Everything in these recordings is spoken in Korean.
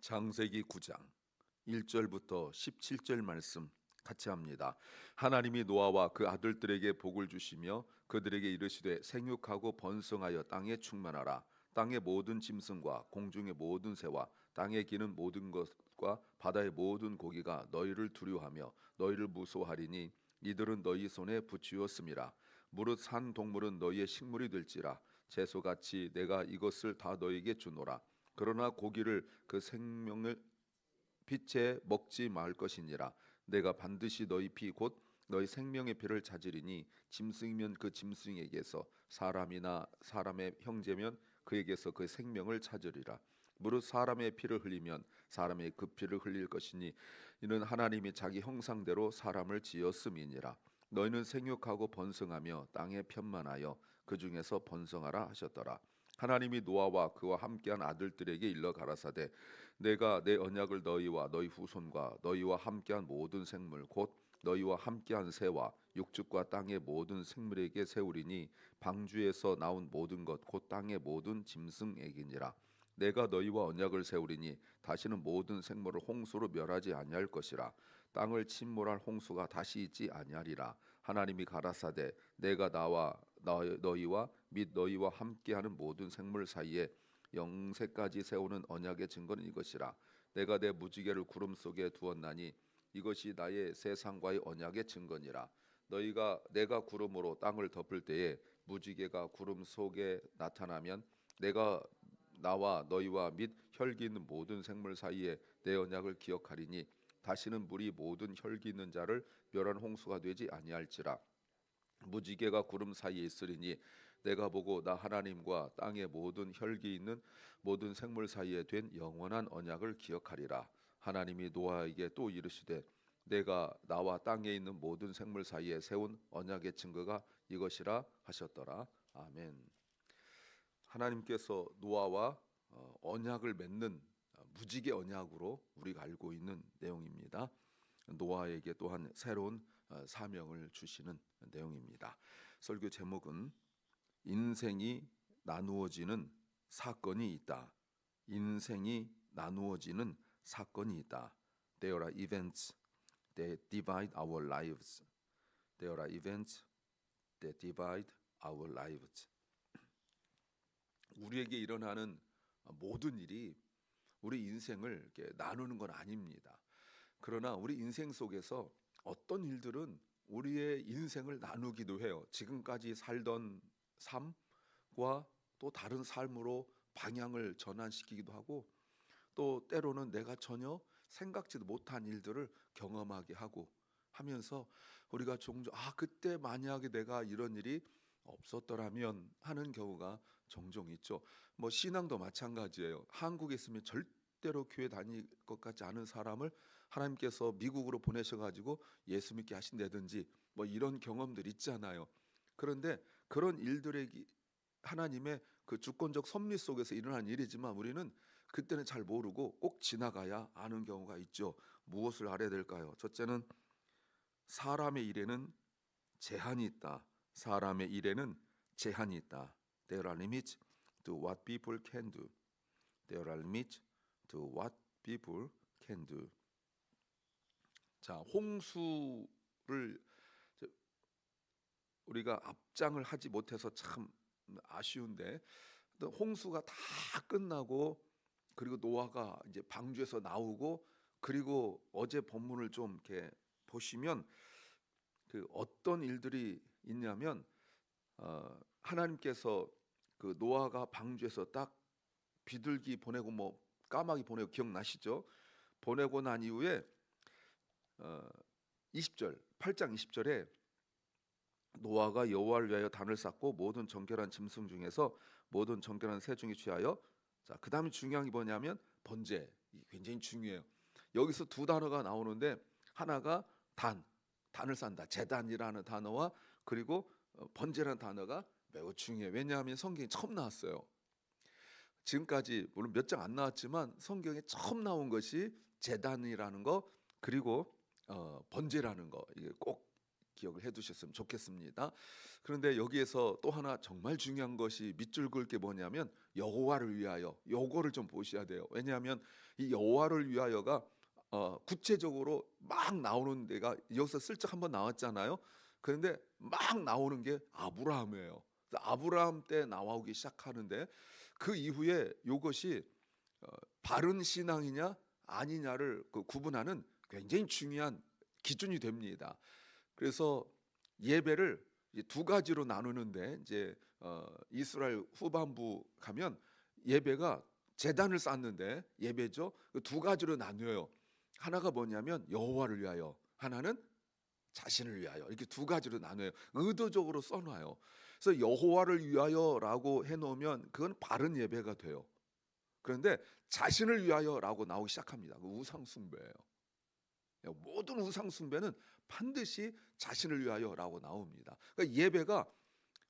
창세기 9장 1절부터 17절 말씀 같이 합니다. 하나님이 노아와 그 아들들에게 복을 주시며 그들에게 이르시되 생육하고 번성하여 땅에 충만하라. 땅의 모든 짐승과 공중의 모든 새와 땅에 기는 모든 것과 바다의 모든 고기가 너희를 두려워하며 너희를 무서워하리니 이들은 너희 손에 붙이었음이라. 무릇 산 동물은 너희의 식물이 될지라. 채소같이 내가 이것을 다 너희에게 주노라. 그러나 고기를 그 생명을 빛에 먹지 말 것이니라. 내가 반드시 너희 피 곧 너희 생명의 피를 찾으리니 짐승이면 그 짐승에게서 사람이나 사람의 형제면 그에게서 그 생명을 찾으리라. 무릇 사람의 피를 흘리면 사람의 그 피를 흘릴 것이니 이는 하나님이 자기 형상대로 사람을 지었음이니라. 너희는 생육하고 번성하며 땅에 편만하여 그 중에서 번성하라 하셨더라. 하나님이 노아와 그와 함께한 아들들에게 일러 가라사대 내가 내 언약을 너희와 너희 후손과 너희와 함께한 모든 생물 곧 너희와 함께한 새와 육축과 땅의 모든 생물에게 세우리니 방주에서 나온 모든 것 곧 땅의 모든 짐승에게니라. 내가 너희와 언약을 세우리니 다시는 모든 생물을 홍수로 멸하지 아니할 것이라. 땅을 침몰할 홍수가 다시 있지 아니하리라. 하나님이 가라사대 내가 나와 너희와 및 너희와 함께하는 모든 생물 사이에 영세까지 세우는 언약의 증거는 이것이라. 내가 내 무지개를 구름 속에 두었나니 이것이 나의 세상과의 언약의 증거니라. 너희가 내가 구름으로 땅을 덮을 때에 무지개가 구름 속에 나타나면 내가 나와 너희와 및 혈기 있는 모든 생물 사이에 내 언약을 기억하리니 다시는 물이 모든 혈기 있는 자를 멸한 홍수가 되지 아니할지라. 무지개가 구름 사이에 있으리니 내가 보고 나 하나님과 땅의 모든 혈기 있는 모든 생물 사이에 된 영원한 언약을 기억하리라. 하나님이 노아에게 또 이르시되 내가 나와 땅에 있는 모든 생물 사이에 세운 언약의 증거가 이것이라 하셨더라. 아멘. 하나님께서 노아와 언약을 맺는 무지개 언약으로 우리가 알고 있는 내용입니다. 노아에게 또한 새로운 사명을 주시는 내용입니다. 설교 제목은 인생이 나누어지는 사건이 있다. 인생이 나누어지는 사건이 있다. There are events that divide our lives. There are events that divide our lives. 우리에게 일어나는 모든 일이 우리 인생을 이렇게 나누는 건 아닙니다. 그러나 우리 인생 속에서 어떤 일들은 우리의 인생을 나누기도 해요. 지금까지 살던 삶과 또 다른 삶으로 방향을 전환시키기도 하고 또 때로는 내가 전혀 생각지도 못한 일들을 경험하게 하고 하면서 우리가 종종 그때 만약에 내가 이런 일이 없었더라면 하는 경우가 종종 있죠. 뭐 신앙도 마찬가지예요. 한국에 있으면 절대로 교회 다닐 것 같지 않은 사람을 하나님께서 미국으로 보내셔가지고 예수 믿게 하신다든지 뭐 이런 경험들 있잖아요. 그런데 그런 일들의 하나님의 그 주권적 섭리 속에서 일어난 일이지만 우리는 그때는 잘 모르고 꼭 지나가야 아는 경우가 있죠. 무엇을 알아야 될까요? 첫째는 사람의 일에는 제한이 있다. 사람의 일에는 제한이 있다. There are limits to what people can do. There are limits to what people can do. 자, 홍수를 우리가 앞장을 하지 못해서 참 아쉬운데 홍수가 다 끝나고 그리고 노아가 이제 방주에서 나오고 그리고 어제 본문을 좀 이렇게 보시면 그 어떤 일들이 있냐면 하나님께서 그 노아가 방주에서 딱 비둘기 보내고 뭐 까마귀 보내고 기억나시죠? 보내고 난 이후에 20절 8장 20절에 노아가 여호와를 위하여 단을 쌓고 모든 정결한 짐승 중에서 모든 정결한 새 중에 취하여 자 그다음에 중요한 게 뭐냐면 번제 굉장히 중요해요. 여기서 두 단어가 나오는데 하나가 단을 쌓는다 제단이라는 단어와 그리고 번제라는 단어가 매우 중요해요. 왜냐하면 성경에 처음 나왔어요. 지금까지 물론 몇 장 안 나왔지만 성경에 처음 나온 것이 제단이라는 거 그리고 번제라는 거 이게 꼭 기억을 해두셨으면 좋겠습니다. 그런데 여기에서 또 하나 정말 중요한 것이 밑줄 그을 게 뭐냐면 여호와를 위하여, 요거를 좀 보셔야 돼요. 왜냐하면 이 여호와를 위하여가 구체적으로 막 나오는 데가 여기서 슬쩍 한번 나왔잖아요. 그런데 막 나오는 게 아브라함이에요. 아브라함 때 나오기 시작하는데 그 이후에 이것이 바른 신앙이냐 아니냐를 구분하는 굉장히 중요한 기준이 됩니다. 그래서 예배를 이제 두 가지로 나누는데 이제 이스라엘 후반부 가면 예배가 제단을 쌓는데 예배죠. 그 두 가지로 나뉘어요. 하나가 뭐냐면 여호와를 위하여, 하나는 자신을 위하여, 이렇게 두 가지로 나눠요. 의도적으로 써놔요. 그래서 여호와를 위하여라고 해놓으면 그건 바른 예배가 돼요. 그런데 자신을 위하여라고 나오기 시작합니다. 그 우상 숭배예요. 모든 우상 숭배는 반드시 자신을 위하여라고 나옵니다. 그러니까 예배가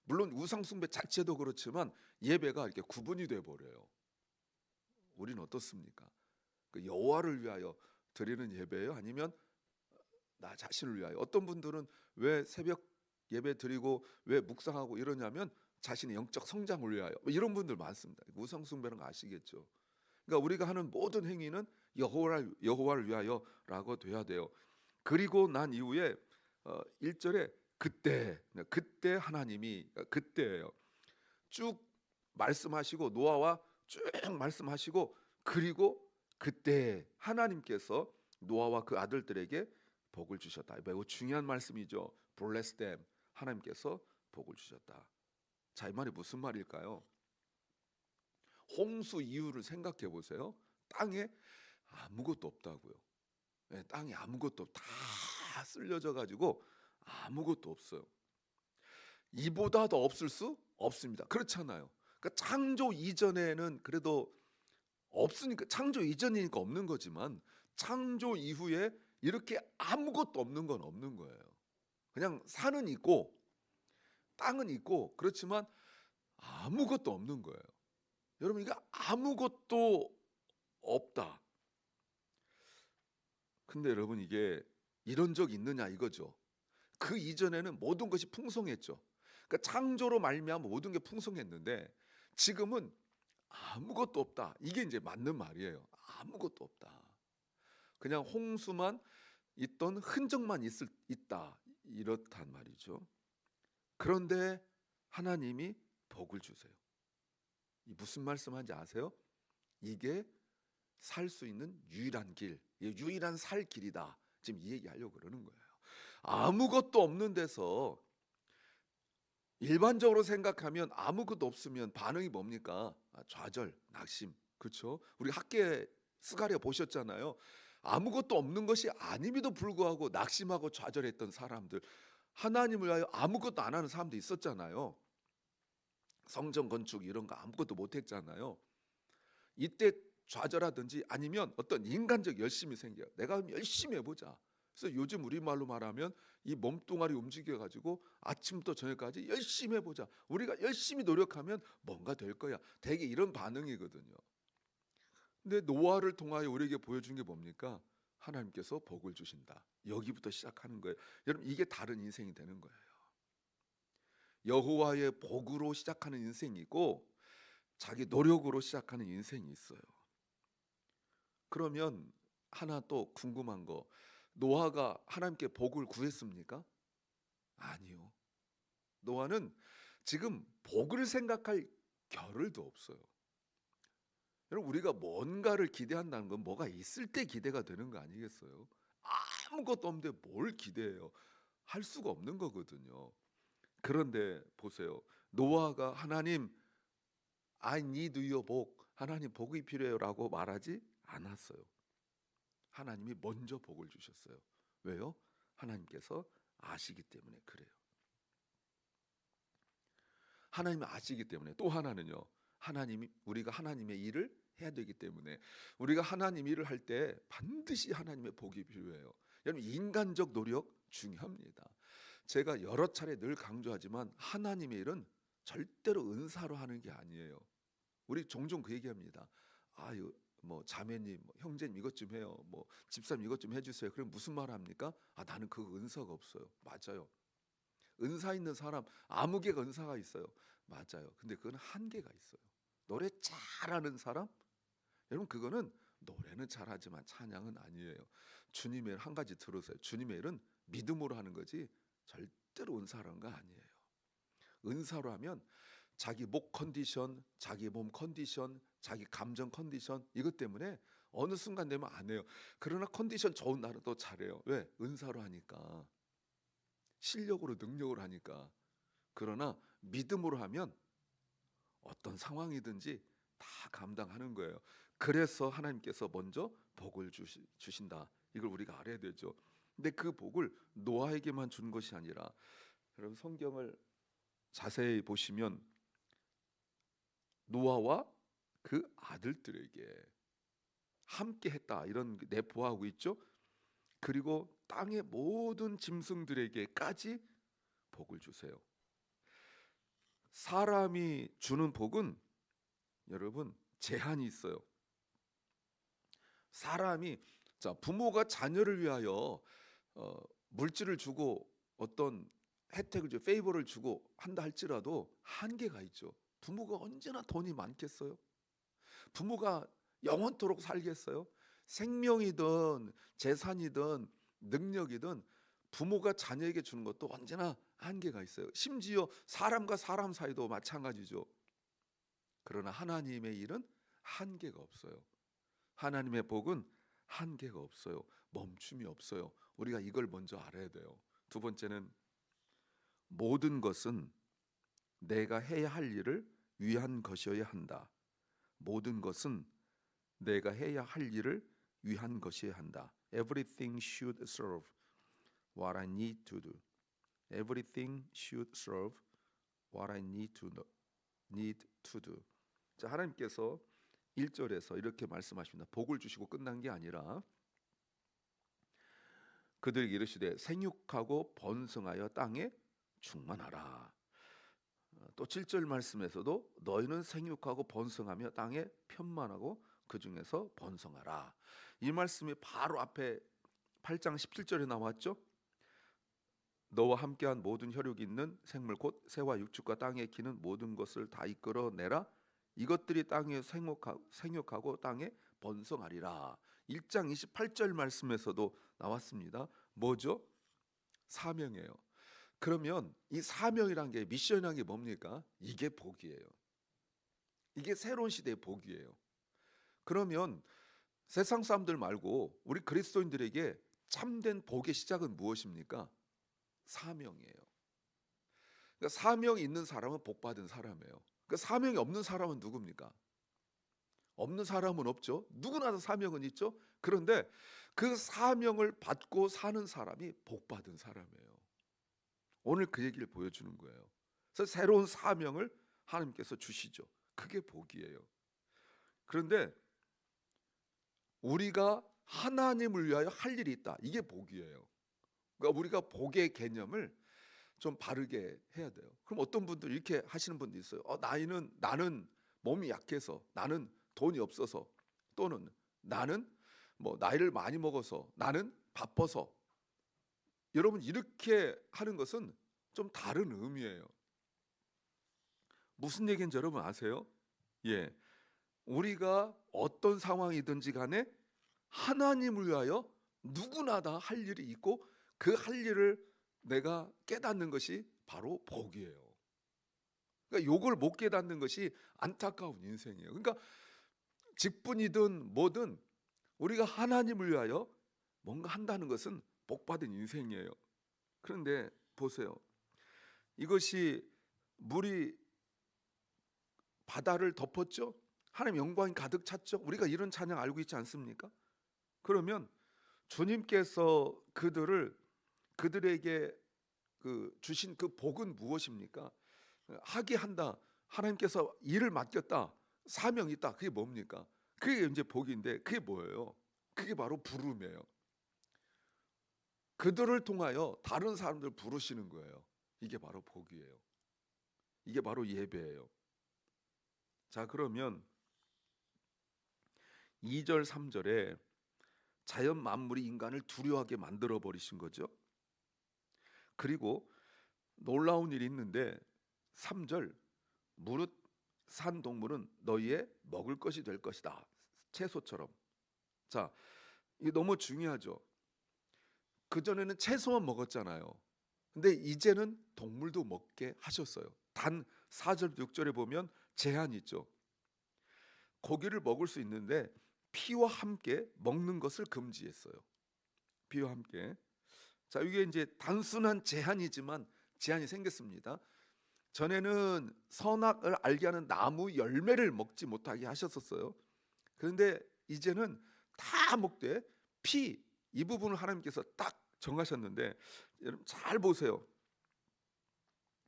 물론 우상 숭배 자체도 그렇지만 예배가 이렇게 구분이 돼 버려요. 우리는 어떻습니까? 그 여호와를 위하여 드리는 예배예요? 아니면 나 자신을 위하여? 어떤 분들은 왜 새벽 예배 드리고 왜 묵상하고 이러냐면 자신의 영적 성장을 위하여, 뭐 이런 분들 많습니다. 우상 숭배는 거 아시겠죠? 그러니까 우리가 하는 모든 행위는 여호와를 위하여라고 돼야 돼요. 그리고 난 이후에 1절에 그때 하나님이, 그때예요. 쭉 말씀하시고 노아와 쭉 말씀하시고 그리고 그때 하나님께서 노아와 그 아들들에게 복을 주셨다. 매우 중요한 말씀이죠. Bless them. 하나님께서 복을 주셨다. 자, 이 말이 무슨 말일까요? 홍수 이유를 생각해 보세요. 땅에 아무것도 없다고요. 네, 땅에 아무것도 다 쓸려져 가지고 아무것도 없어요. 이보다 더 없을 수 없습니다. 그렇잖아요. 그러니까 창조 이전에는 그래도 없으니까, 창조 이전이니까 없는 거지만 창조 이후에 이렇게 아무것도 없는 건 없는 거예요. 그냥 산은 있고 땅은 있고 그렇지만 아무것도 없는 거예요. 여러분, 이게 아무것도 없다. 근데 여러분, 이게 이런 적 있느냐 이거죠. 그 이전에는 모든 것이 풍성했죠. 그러니까 창조로 말미암아 모든 게 풍성했는데 지금은 아무것도 없다. 이게 이제 맞는 말이에요. 아무것도 없다. 그냥 홍수만 있던 흔적만 있다. 이렇단 말이죠. 그런데 하나님이 복을 주세요. 이 무슨 말씀하는지 아세요? 이게 살 수 있는 유일한 길, 유일한 살 길이다. 지금 이 얘기하려고 그러는 거예요. 아무것도 없는 데서 일반적으로 생각하면 아무것도 없으면 반응이 뭡니까? 좌절, 낙심. 그렇죠? 우리 학계 스가랴 보셨잖아요. 아무것도 없는 것이 아님에도 불구하고 낙심하고 좌절했던 사람들, 하나님을 위하여 아무것도 안 하는 사람도 있었잖아요. 성전 건축 이런 거 아무것도 못 했잖아요. 이때 좌절하든지 아니면 어떤 인간적 열심이 생겨요. 내가 열심히 해보자. 그래서 요즘 우리말로 말하면 이 몸뚱아리 움직여가지고 아침부터 저녁까지 열심히 해보자. 우리가 열심히 노력하면 뭔가 될 거야. 되게 이런 반응이거든요. 근데 노아를 통하여 우리에게 보여준 게 뭡니까? 하나님께서 복을 주신다. 여기부터 시작하는 거예요. 여러분, 이게 다른 인생이 되는 거예요. 여호와의 복으로 시작하는 인생이고 자기 노력으로 시작하는 인생이 있어요. 그러면 하나 또 궁금한 거, 노아가 하나님께 복을 구했습니까? 아니요. 노아는 지금 복을 생각할 겨를도 없어요. 여러분, 우리가 뭔가를 기대한다는 건 뭐가 있을 때 기대가 되는 거 아니겠어요? 아무것도 없는데 뭘 기대해요? 할 수가 없는 거거든요. 그런데 보세요. 노아가 하나님, I need your 복, 하나님 복이 필요해요라고 말하지 않았어요. 하나님이 먼저 복을 주셨어요. 왜요? 하나님께서 아시기 때문에 그래요. 하나님이 아시기 때문에. 또 하나는요, 하나님이, 우리가 하나님의 일을 해야 되기 때문에 우리가 하나님 일을 할 때 반드시 하나님의 복이 필요해요. 여러분, 인간적 노력 중요합니다. 제가 여러 차례 늘 강조하지만 하나님의 일은 절대로 은사로 하는 게 아니에요. 우리 종종 그 얘기합니다. 아유, 뭐 자매님, 뭐 형제님 이것 좀 해요. 뭐 집사님 이것 좀 해주세요. 그럼 무슨 말 합니까? 나는 그 은사가 없어요. 맞아요. 은사 있는 사람 아무 개가 은사가 있어요. 맞아요. 근데 그건 한계가 있어요. 노래 잘하는 사람? 여러분 그거는 노래는 잘하지만 찬양은 아니에요. 주님의 일 한 가지 들으세요. 주님의 일은 믿음으로 하는 거지 절대로 은사라는 거 아니에요. 은사로 하면 자기 목 컨디션, 자기 몸 컨디션, 자기 감정 컨디션 이것 때문에 어느 순간 되면 안 해요. 그러나 컨디션 좋은 날은 또 잘해요. 왜? 은사로 하니까. 실력으로 능력으로 하니까. 그러나 믿음으로 하면 어떤 상황이든지 다 감당하는 거예요. 그래서 하나님께서 먼저 복을 주신다. 이걸 우리가 알아야 되죠. 근데 그 복을 노아에게만 준 것이 아니라 여러분 성경을 자세히 보시면 노아와 그 아들들에게 함께 했다 이런 내포하고 있죠. 그리고 땅의 모든 짐승들에게까지 복을 주세요. 사람이 주는 복은 여러분 제한이 있어요. 사람이 자 부모가 자녀를 위하여 물질을 주고 어떤 혜택을 주고 페이버를 주고 한다 할지라도 한계가 있죠. 부모가 언제나 돈이 많겠어요? 부모가 영원토록 살겠어요? 생명이든 재산이든 능력이든 부모가 자녀에게 주는 것도 언제나 한계가 있어요. 심지어 사람과 사람 사이도 마찬가지죠. 그러나 하나님의 일은 한계가 없어요. 하나님의 복은 한계가 없어요. 멈춤이 없어요. 우리가 이걸 먼저 알아야 돼요. 두 번째는 모든 것은 내가 해야 할 일을 위한 것이어야 한다. 모든 것은 내가 해야 할 일을 위한 것이어야 한다. Everything should serve what I need to do. Everything should serve what I need to do. 자, 하나님께서 1절에서 이렇게 말씀하십니다. 복을 주시고 끝난 게 아니라 그들에게 이르시되 생육하고 번성하여 땅에 충만하라. 또 7절 말씀에서도 너희는 생육하고 번성하며 땅에 편만하고 그 중에서 번성하라. 이 말씀이 바로 앞에 8장 17절에 나왔죠. 너와 함께한 모든 혈육이 있는 생물 곧 새와 육축과 땅에 기는 모든 것을 다 이끌어내라. 이것들이 땅에 생육하고 땅에 번성하리라. 1장 28절 말씀에서도 나왔습니다. 뭐죠? 사명이에요. 그러면 이 사명이란 게 미션이란 게 뭡니까? 이게 복이에요. 이게 새로운 시대의 복이에요. 그러면 세상 사람들 말고 우리 그리스도인들에게 참된 복의 시작은 무엇입니까? 사명이에요. 그러니까 사명이 있는 사람은 복 받은 사람이에요. 그러니까 사명이 없는 사람은 누굽니까? 없는 사람은 없죠. 누구나 다 사명은 있죠. 그런데 그 사명을 받고 사는 사람이 복 받은 사람이에요. 오늘 그 얘기를 보여주는 거예요. 그래서 새로운 사명을 하나님께서 주시죠. 그게 복이에요. 그런데 우리가 하나님을 위하여 할 일이 있다. 이게 복이에요. 그러니까 우리가 복의 개념을 좀 바르게 해야 돼요. 그럼 어떤 분들 이렇게 하시는 분도 있어요. 나는 몸이 약해서, 나는 돈이 없어서, 또는 나는 뭐 나이를 많이 먹어서, 나는 바빠서. 여러분 이렇게 하는 것은 좀 다른 의미예요. 무슨 얘기인지 여러분 아세요? 예, 우리가 어떤 상황이든지 간에 하나님을 위하여 누구나 다 할 일이 있고 그 할 일을 내가 깨닫는 것이 바로 복이에요. 그러니까 요걸 못 깨닫는 것이 안타까운 인생이에요. 그러니까 직분이든 뭐든 우리가 하나님을 위하여 뭔가 한다는 것은 복받은 인생이에요. 그런데 보세요. 이것이 물이 바다를 덮었죠. 하나님 영광이 가득 찼죠. 우리가 이런 찬양 알고 있지 않습니까? 그러면 주님께서 그들에게 주신 그 복은 무엇입니까? 하게 한다. 하나님께서 일을 맡겼다. 사명이 있다. 그게 뭡니까? 그게 이제 복인데 그게 뭐예요? 그게 바로 부름이에요. 그들을 통하여 다른 사람들 부르시는 거예요. 이게 바로 복이에요. 이게 바로 예배예요. 자, 그러면 2절 3절에 자연 만물이 인간을 두려워하게 만들어 버리신 거죠. 그리고 놀라운 일이 있는데 3절 무릇 산 동물은 너희의 먹을 것이 될 것이다. 채소처럼. 자, 이게 너무 중요하죠. 그전에는 채소만 먹었잖아요. 근데 이제는 동물도 먹게 하셨어요. 단 4절 6절에 보면 제한이 있죠. 고기를 먹을 수 있는데 피와 함께 먹는 것을 금지했어요. 피와 함께. 자, 이게 이제 단순한 제한이지만 제한이 생겼습니다. 전에는 선악을 알게 하는 나무 열매를 먹지 못하게 하셨었어요. 그런데 이제는 다 먹되 피 이 부분을 하나님께서 딱 정하셨는데, 여러분 잘 보세요.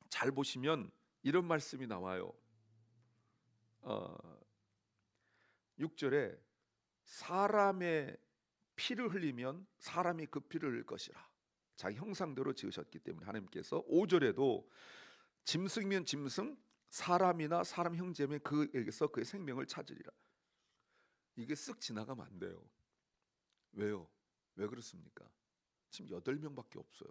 잘 보시면 이런 말씀이 나와요. 6절에 사람의 피를 흘리면 사람이 그 피를 흘릴 것이라. 자기 형상대로 지으셨기 때문에 하나님께서 5절에도 짐승이면 짐승, 사람이나 사람 형제면 그에게서 그의 생명을 찾으리라. 이게 쓱 지나가면 안 돼요. 왜요? 왜 그렇습니까? 지금 8명밖에 없어요.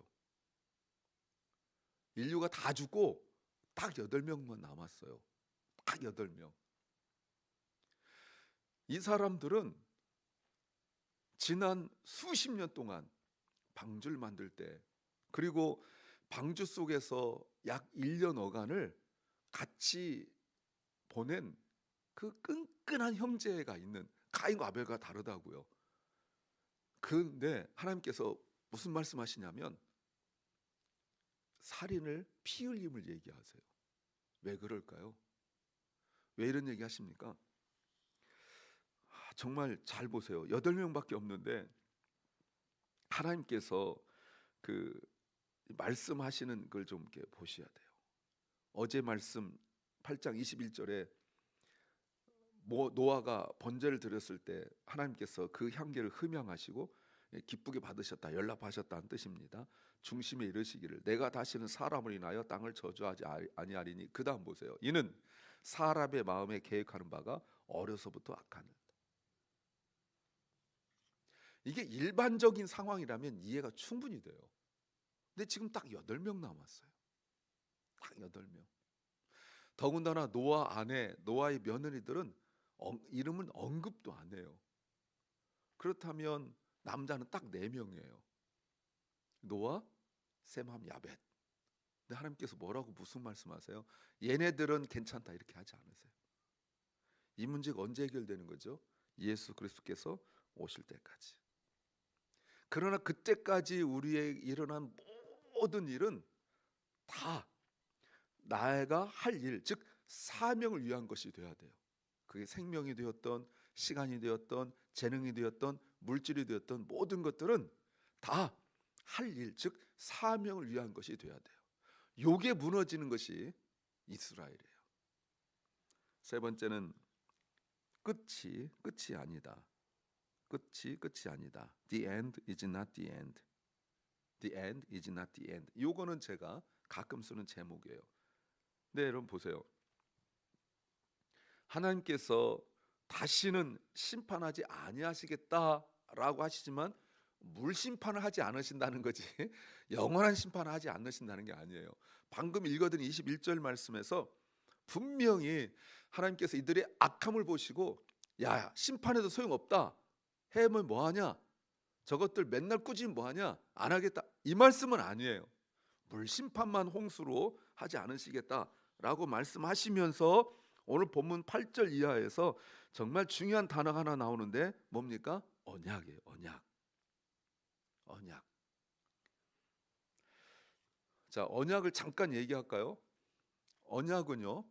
인류가 다 죽고 딱 8명만 남았어요. 딱 8명. 이 사람들은 지난 수십 년 동안 방주를 만들 때, 그리고 방주 속에서 약 1년 어간을 같이 보낸 그 끈끈한 형제가 있는 가인과 아벨과 다르다고요. 그런데 하나님께서 무슨 말씀하시냐면 살인을 피 흘림을 얘기하세요. 왜 그럴까요? 왜 이런 얘기 하십니까? 정말 잘 보세요. 8명밖에 없는데 하나님께서 그 말씀하시는 걸 좀 이렇게 보셔야 돼요. 어제 말씀 8장 21절에 노아가 번제를 드렸을 때 하나님께서 그 향기를 흠양하시고 기쁘게 받으셨다, 연락하셨다는 뜻입니다. 중심에 이르시기를 내가 다시는 사람을 인하여 땅을 저주하지 아니하리니. 그 다음 보세요. 이는 사람의 마음에 계획하는 바가 어려서부터 악하는. 이게 일반적인 상황이라면 이해가 충분히 돼요. 근데 지금 딱 8명 남았어요. 딱 8명. 더군다나 노아 아내, 노아의 며느리들은 이름은 언급도 안 해요. 그렇다면 남자는 딱 4명이에요. 노아, 셈함, 야벳. 근데 하나님께서 뭐라고 무슨 말씀하세요? 얘네들은 괜찮다 이렇게 하지 않으세요. 이 문제가 언제 해결되는 거죠? 예수 그리스도께서 오실 때까지. 그러나 그때까지 우리의 일어난 모든 일은 다 나가 할 일, 즉 사명을 위한 것이 되어야 돼요. 그게 생명이 되었던, 시간이 되었던, 재능이 되었던, 물질이 되었던 모든 것들은 다 할 일, 즉 사명을 위한 것이 되어야 돼요. 요게 무너지는 것이 이스라엘이에요. 세 번째는 끝이 아니다. 끝이 아니다. The end is not the end. The end is not the end. 요거는 제가 가끔 쓰는 제목이에요. 네, 여러분 보세요. 하나님께서 다시는 심판하지 아니하시겠다라고 하시지만 물심판을 하지 않으신다는 거지 영원한 심판을 하지 않으신다는 게 아니에요. 방금 읽어드린 21절 말씀에서 분명히 하나님께서 이들의 악함을 보시고 야, 심판해도 소용없다. 해면 뭐하냐? 저것들 맨날 꾸짖으면 뭐하냐? 안 하겠다. 이 말씀은 아니에요. 물심판만 홍수로 하지 않으시겠다라고 말씀하시면서 오늘 본문 8절 이하에서 정말 중요한 단어가 하나 나오는데 뭡니까? 언약이에요. 언약. 자, 언약을 잠깐 얘기할까요? 언약은요,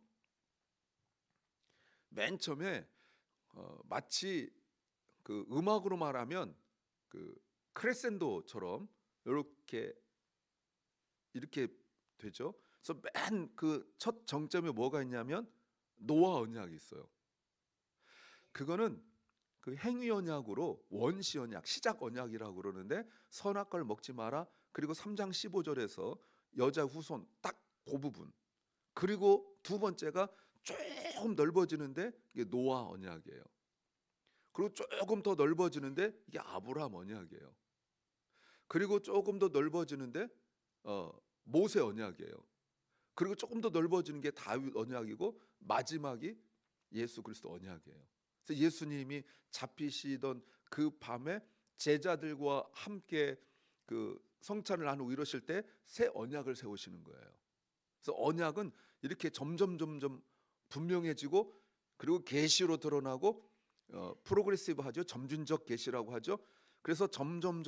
맨 처음에 마치 그 음악으로 말하면 그 크레센도처럼 이렇게 되죠. 그래서 맨 그 첫 정점에 뭐가 있냐면 노아 언약이 있어요. 그거는 그 행위 언약으로 원시 언약, 시작 언약이라고 그러는데 선악과를 먹지 마라. 그리고 3장 15절에서 여자 후손 딱 그 부분. 그리고 두 번째가 조금 넓어지는데 이게 노아 언약이에요. 그리고 조금 더 넓어지는데 이게 아브라함 언약이에요. 그리고 조금 더 넓어지는데 모세 언약이에요. 그리고 조금 더 넓어지는 게 다윗 언약이고 마지막이 예수 그리스도 언약이에요. 그래서 예수님이 잡히시던 그 밤에 제자들과 함께 그 성찬을 나누고 이러실 때 새 언약을 세우시는 거예요. 그래서 언약은 이렇게 점점 분명해지고 그리고 계시로 드러나고 프로그레시브하죠. 점진적 계시라고 하죠. 그래서 점점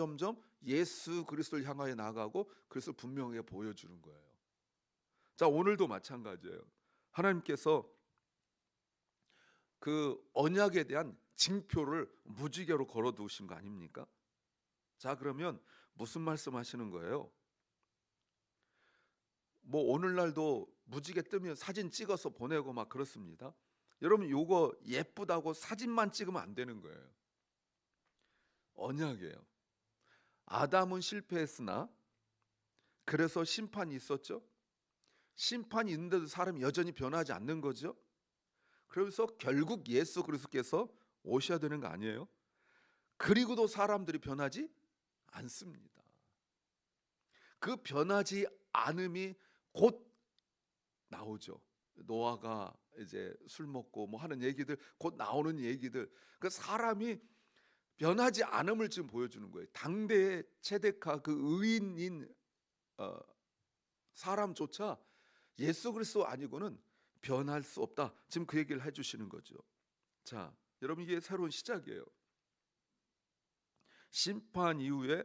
예수 그리스도를 향하여 나가고 그것을 분명하게 보여주는 거예요. 자, 오늘도 마찬가지예요. 하나님께서 그 언약에 대한 징표를 무지개로 걸어 두신 거 아닙니까? 자, 그러면 무슨 말씀하시는 거예요? 뭐 오늘날도 무지개 뜨면 사진 찍어서 보내고 막 그렇습니다. 여러분, 요거 예쁘다고 사진만 찍으면 안 되는 거예요. 언약이에요. 아담은 실패했으나 그래서 심판이 있었죠. 심판이 있는데도 사람이 여전히 변하지 않는 거죠. 그래서 결국 예수 그리스도께서 오셔야 되는 거 아니에요? 그리고도 사람들이 변하지 않습니다. 그 변하지 않음이 곧 나오죠. 노아가 이제 술 먹고 뭐 하는 얘기들, 곧 나오는 얘기들, 그 사람이 변하지 않음을 지금 보여주는 거예요. 당대의 체데카 그 의인인 사람조차 예수 그리스도 아니고는 변할 수 없다. 지금 그 얘기를 해주시는 거죠. 자, 여러분, 이게 새로운 시작이에요. 심판 이후에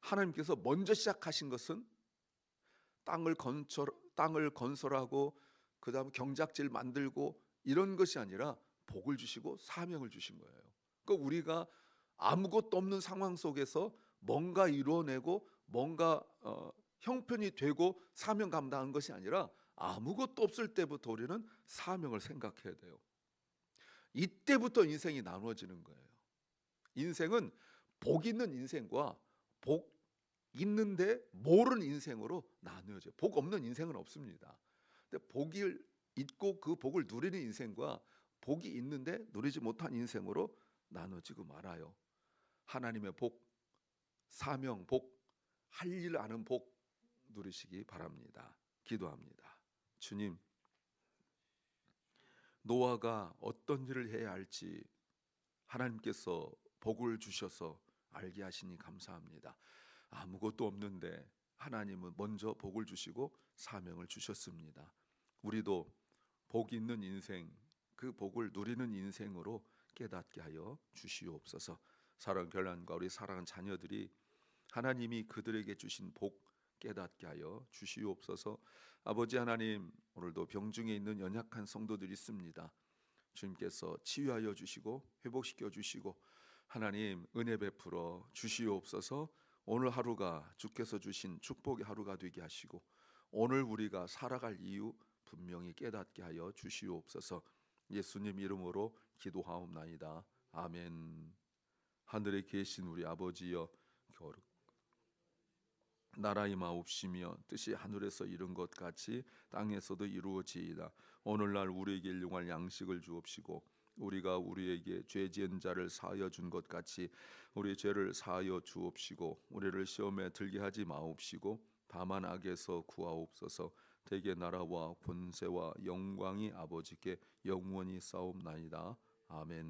하나님께서 먼저 시작하신 것은 땅을 건설하고 그 다음 경작지를 만들고 이런 것이 아니라 복을 주시고 사명을 주신 거예요. 그러니까 우리가 아무것도 없는 상황 속에서 뭔가 이루어내고 뭔가 형편이 되고 사명 감당한 것이 아니라 아무것도 없을 때부터 우리는 사명을 생각해야 돼요. 이때부터 인생이 나누어지는 거예요. 인생은 복 있는 인생과 복 있는데 모르는 인생으로 나누어져요. 복 없는 인생은 없습니다. 근데 복이 있고 그 복을 누리는 인생과 복이 있는데 누리지 못한 인생으로 나눠지고 말아요. 하나님의 복, 사명 복, 할 일 아는 복 누리시기 바랍니다. 기도합니다. 주님, 노아가 어떤 일을 해야 할지 하나님께서 복을 주셔서 알게 하시니 감사합니다. 아무것도 없는데 하나님은 먼저 복을 주시고 사명을 주셨습니다. 우리도 복 있는 인생, 그 복을 누리는 인생으로 깨닫게 하여 주시옵소서. 사랑 결란과 우리 사랑하는 자녀들이 하나님이 그들에게 주신 복 깨닫게 하여 주시옵소서. 아버지 하나님, 오늘도 병중에 있는 연약한 성도들이 있습니다. 주님께서 치유하여 주시고 회복시켜 주시고 하나님 은혜 베풀어 주시옵소서. 오늘 하루가 주께서 주신 축복의 하루가 되게 하시고 오늘 우리가 살아갈 이유 분명히 깨닫게 하여 주시옵소서. 예수님 이름으로 기도하옵나이다. 아멘. 하늘에 계신 우리 아버지여, 나라의 마옵시며 뜻이 하늘에서 이룬 것 같이 땅에서도 이루어지이다. 오늘날 우리에게 일용할 양식을 주옵시고 우리가 우리에게 죄 지은 자를 사하여 준 것 같이 우리 죄를 사하여 주옵시고 우리를 시험에 들게 하지 마옵시고 다만 악에서 구하옵소서. 대개 나라와 권세와 영광이 아버지께 영원히 싸움나이다. 아멘.